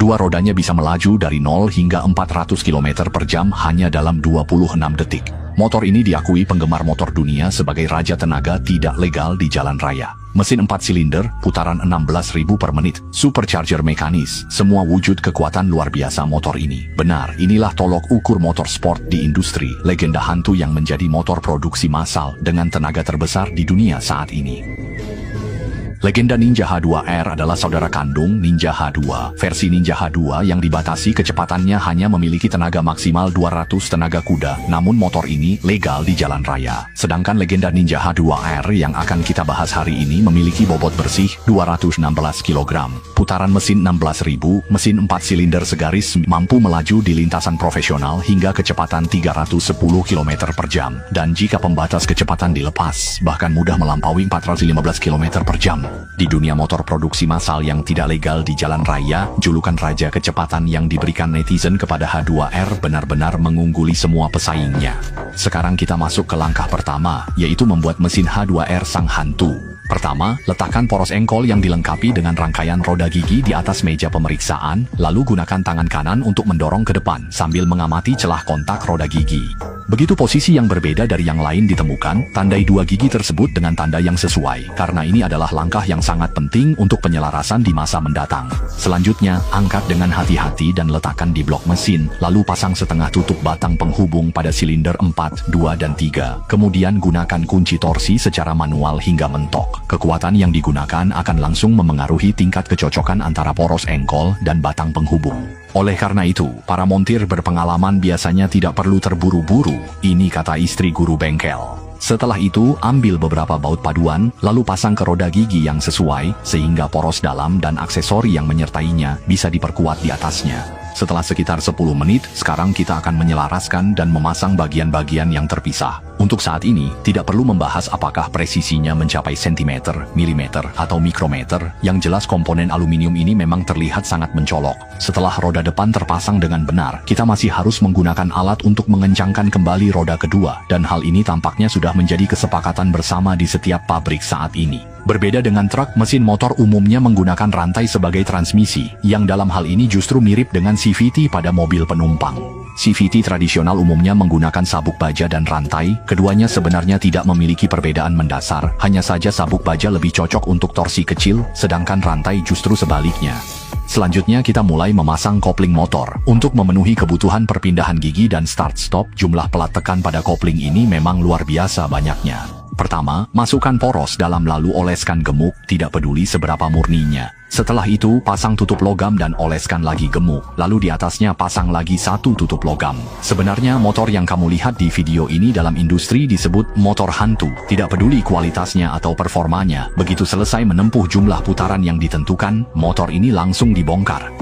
Dua rodanya bisa melaju dari 0 hingga 400 km per jam hanya dalam 26 detik. Motor ini diakui penggemar motor dunia sebagai raja tenaga tidak legal di jalan raya. Mesin 4 silinder, putaran 16.000 per menit, supercharger mekanis, semua wujud kekuatan luar biasa motor ini. Benar, inilah tolok ukur motor sport di industri, legenda hantu yang menjadi motor produksi massal dengan tenaga terbesar di dunia saat ini. Legenda Ninja H2R adalah saudara kandung Ninja H2. Versi Ninja H2 yang dibatasi kecepatannya hanya memiliki tenaga maksimal 200 tenaga kuda, namun motor ini legal di jalan raya. Sedangkan legenda Ninja H2R yang akan kita bahas hari ini memiliki bobot bersih 216 kg. Putaran mesin 16.000, mesin 4 silinder segaris, mampu melaju di lintasan profesional hingga kecepatan 310 km per jam. Dan jika pembatas kecepatan dilepas, bahkan mudah melampaui 415 km per jam. Di dunia motor produksi massal yang tidak legal di jalan raya, julukan raja kecepatan yang diberikan netizen kepada H2R benar-benar mengungguli semua pesaingnya. Sekarang kita masuk ke langkah pertama, yaitu membuat mesin H2R sang hantu. Pertama, letakkan poros engkol yang dilengkapi dengan rangkaian roda gigi di atas meja pemeriksaan, lalu gunakan tangan kanan untuk mendorong ke depan sambil mengamati celah kontak roda gigi. Begitu posisi yang berbeda dari yang lain ditemukan, tandai dua gigi tersebut dengan tanda yang sesuai, karena ini adalah langkah yang sangat penting untuk penyelarasan di masa mendatang. Selanjutnya, angkat dengan hati-hati dan letakkan di blok mesin, lalu pasang setengah tutup batang penghubung pada silinder 4, 2, dan 3. Kemudian gunakan kunci torsi secara manual hingga mentok. Kekuatan yang digunakan akan langsung memengaruhi tingkat kecocokan antara poros engkol dan batang penghubung. Oleh karena itu, para montir berpengalaman biasanya tidak perlu terburu-buru, ini kata istri guru bengkel. Setelah itu, ambil beberapa baut paduan, lalu pasang ke roda gigi yang sesuai, sehingga poros dalam dan aksesori yang menyertainya bisa diperkuat di atasnya. Setelah sekitar 10 menit, sekarang kita akan menyelaraskan dan memasang bagian-bagian yang terpisah. Untuk saat ini, tidak perlu membahas apakah presisinya mencapai sentimeter, milimeter, atau mikrometer. Yang jelas komponen aluminium ini memang terlihat sangat mencolok. Setelah roda depan terpasang dengan benar, kita masih harus menggunakan alat untuk mengencangkan kembali roda kedua. Dan hal ini tampaknya sudah menjadi kesepakatan bersama di setiap pabrik saat ini. Berbeda dengan truk, mesin motor umumnya menggunakan rantai sebagai transmisi, yang dalam hal ini justru mirip dengan CVT pada mobil penumpang. CVT tradisional umumnya menggunakan sabuk baja dan rantai, keduanya sebenarnya tidak memiliki perbedaan mendasar, hanya saja sabuk baja lebih cocok untuk torsi kecil, sedangkan rantai justru sebaliknya. Selanjutnya kita mulai memasang kopling motor. Untuk memenuhi kebutuhan perpindahan gigi dan start-stop, jumlah pelat tekan pada kopling ini memang luar biasa banyaknya. Pertama, masukkan poros dalam lalu oleskan gemuk, tidak peduli seberapa murninya. Setelah itu, pasang tutup logam dan oleskan lagi gemuk, lalu di atasnya pasang lagi satu tutup logam. Sebenarnya motor yang kamu lihat di video ini dalam industri disebut motor hantu, tidak peduli kualitasnya atau performanya. Begitu selesai menempuh jumlah putaran yang ditentukan, motor ini langsung dibongkar.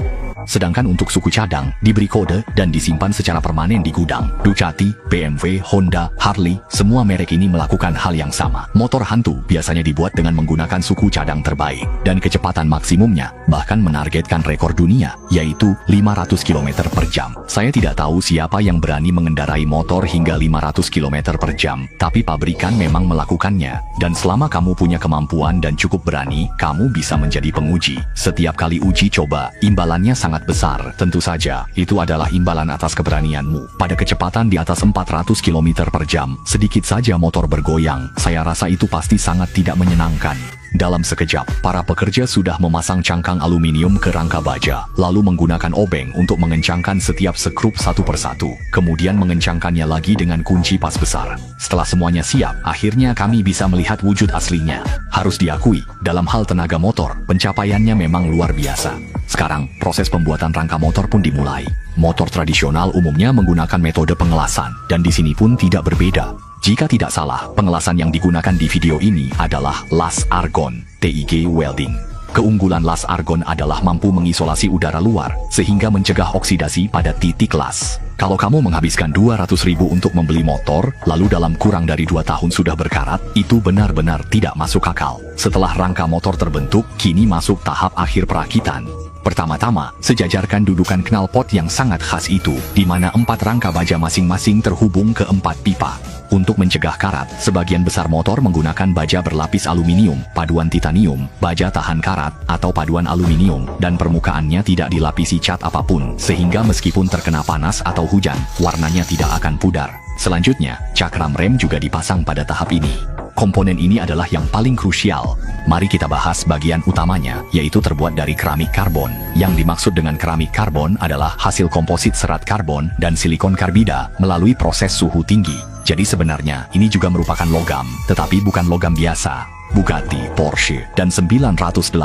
Sedangkan untuk suku cadang, diberi kode dan disimpan secara permanen di gudang. Ducati, BMW, Honda, Harley, semua merek ini melakukan hal yang sama. Motor hantu biasanya dibuat dengan menggunakan suku cadang terbaik, dan kecepatan maksimumnya bahkan menargetkan rekor dunia, yaitu 500 km per jam. Saya tidak tahu siapa yang berani mengendarai motor hingga 500 km per jam, tapi pabrikan memang melakukannya. Dan selama kamu punya kemampuan dan cukup berani, kamu bisa menjadi penguji. Setiap kali uji coba, imbalannya sangat besar. Tentu saja, itu adalah imbalan atas keberanianmu. Pada kecepatan di atas 400 km per jam, sedikit saja motor bergoyang. Saya rasa itu pasti sangat tidak menyenangkan. Dalam sekejap, para pekerja sudah memasang cangkang aluminium ke rangka baja, lalu menggunakan obeng untuk mengencangkan setiap sekrup satu persatu, kemudian mengencangkannya lagi dengan kunci pas besar. Setelah semuanya siap, akhirnya kami bisa melihat wujud aslinya. Harus diakui, dalam hal tenaga motor, pencapaiannya memang luar biasa. Sekarang, proses pembuatan rangka motor pun dimulai. Motor tradisional umumnya menggunakan metode pengelasan, dan di sini pun tidak berbeda. Jika tidak salah, pengelasan yang digunakan di video ini adalah las argon, TIG welding. Keunggulan las argon adalah mampu mengisolasi udara luar, sehingga mencegah oksidasi pada titik las. Kalau kamu menghabiskan 200.000 untuk membeli motor, lalu dalam kurang dari 2 tahun sudah berkarat, itu benar-benar tidak masuk akal. Setelah rangka motor terbentuk, kini masuk tahap akhir perakitan. Pertama-tama, sejajarkan dudukan knalpot yang sangat khas itu, di mana 4 rangka baja masing-masing terhubung ke 4 pipa. Untuk mencegah karat, sebagian besar motor menggunakan baja berlapis aluminium, paduan titanium, baja tahan karat, atau paduan aluminium, dan permukaannya tidak dilapisi cat apapun, sehingga meskipun terkena panas atau hujan, warnanya tidak akan pudar. Selanjutnya, cakram rem juga dipasang pada tahap ini. Komponen ini adalah yang paling krusial. Mari kita bahas bagian utamanya, yaitu terbuat dari keramik karbon. Yang dimaksud dengan keramik karbon adalah hasil komposit serat karbon dan silikon karbida melalui proses suhu tinggi. Jadi sebenarnya ini juga merupakan logam, tetapi bukan logam biasa. Bugatti, Porsche, dan 918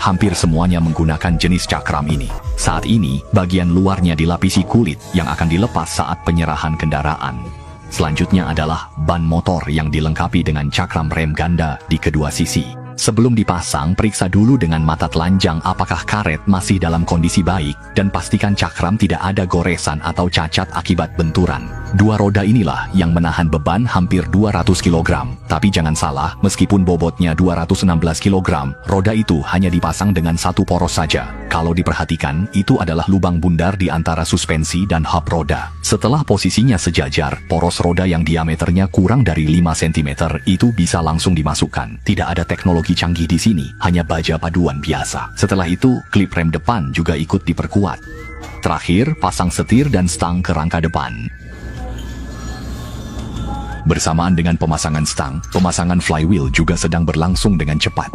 hampir semuanya menggunakan jenis cakram ini. Saat ini, bagian luarnya dilapisi kulit yang akan dilepas saat penyerahan kendaraan. Selanjutnya adalah ban motor yang dilengkapi dengan cakram rem ganda di kedua sisi. Sebelum dipasang, periksa dulu dengan mata telanjang apakah karet masih dalam kondisi baik, dan pastikan cakram tidak ada goresan atau cacat akibat benturan. Dua roda inilah yang menahan beban hampir 200 kg. Tapi jangan salah, meskipun bobotnya 216 kg, roda itu hanya dipasang dengan satu poros saja. Kalau diperhatikan, itu adalah lubang bundar di antara suspensi dan hub roda. Setelah posisinya sejajar, poros roda yang diameternya kurang dari 5 cm itu bisa langsung dimasukkan. Tidak ada teknologi canggih di sini, hanya baja paduan biasa. Setelah itu, klip rem depan juga ikut diperkuat. Terakhir, pasang setir dan stang ke rangka depan. Bersamaan dengan pemasangan stang, pemasangan flywheel juga sedang berlangsung dengan cepat.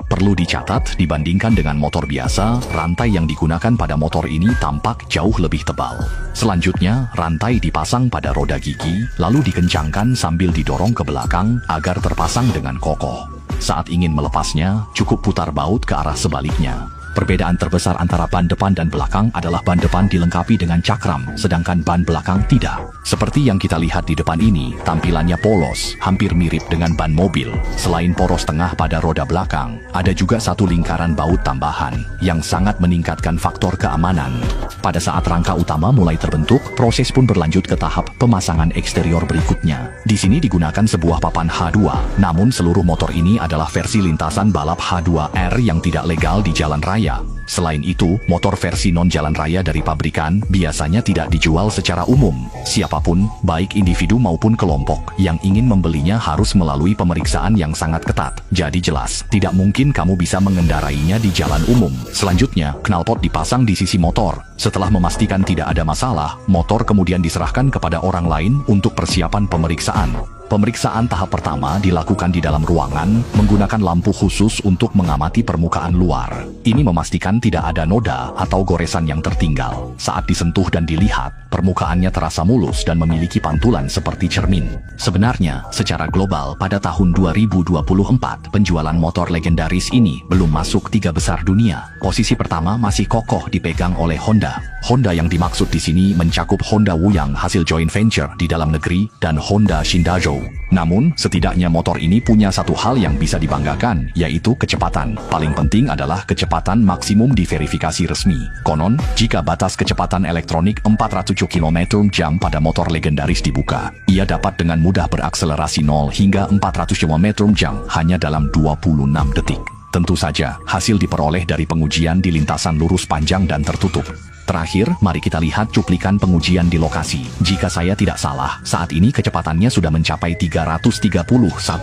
Perlu dicatat, dibandingkan dengan motor biasa, rantai yang digunakan pada motor ini tampak jauh lebih tebal. Selanjutnya, rantai dipasang pada roda gigi, lalu dikencangkan sambil didorong ke belakang agar terpasang dengan kokoh. Saat ingin melepasnya, cukup putar baut ke arah sebaliknya. Perbedaan terbesar antara ban depan dan belakang adalah ban depan dilengkapi dengan cakram, sedangkan ban belakang tidak. Seperti yang kita lihat di depan ini, tampilannya polos, hampir mirip dengan ban mobil. Selain poros tengah pada roda belakang, ada juga satu lingkaran baut tambahan, yang sangat meningkatkan faktor keamanan. Pada saat rangka utama mulai terbentuk, proses pun berlanjut ke tahap pemasangan eksterior berikutnya. Di sini digunakan sebuah papan H2, namun seluruh motor ini adalah versi lintasan balap H2R yang tidak legal di jalan raya. Selain itu, motor versi non-jalan raya dari pabrikan biasanya tidak dijual secara umum. Siapapun, baik individu maupun kelompok, yang ingin membelinya harus melalui pemeriksaan yang sangat ketat. Jadi jelas, tidak mungkin kamu bisa mengendarainya di jalan umum. Selanjutnya, knalpot dipasang di sisi motor. Setelah memastikan tidak ada masalah, motor kemudian diserahkan kepada orang lain untuk persiapan pemeriksaan. Pemeriksaan tahap pertama dilakukan di dalam ruangan menggunakan lampu khusus untuk mengamati permukaan luar. Ini memastikan tidak ada noda atau goresan yang tertinggal. Saat disentuh dan dilihat, permukaannya terasa mulus dan memiliki pantulan seperti cermin. Sebenarnya, secara global pada tahun 2024, penjualan motor legendaris ini belum masuk 3 besar dunia. Posisi pertama masih kokoh dipegang oleh Honda. Honda yang dimaksud di sini mencakup Honda Wuyang hasil joint venture di dalam negeri dan Honda Shindazhou. Namun, setidaknya motor ini punya satu hal yang bisa dibanggakan, yaitu kecepatan. Paling penting adalah kecepatan maksimum di verifikasi resmi. Konon, jika batas kecepatan elektronik 407 km/jam pada motor legendaris dibuka, ia dapat dengan mudah berakselerasi 0 hingga 400 km/jam hanya dalam 26 detik. Tentu saja, hasil diperoleh dari pengujian di lintasan lurus panjang dan tertutup. Terakhir, mari kita lihat cuplikan pengujian di lokasi. Jika saya tidak salah, saat ini kecepatannya sudah mencapai 331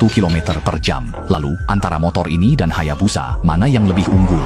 km/jam. Lalu, antara motor ini dan Hayabusa, mana yang lebih unggul?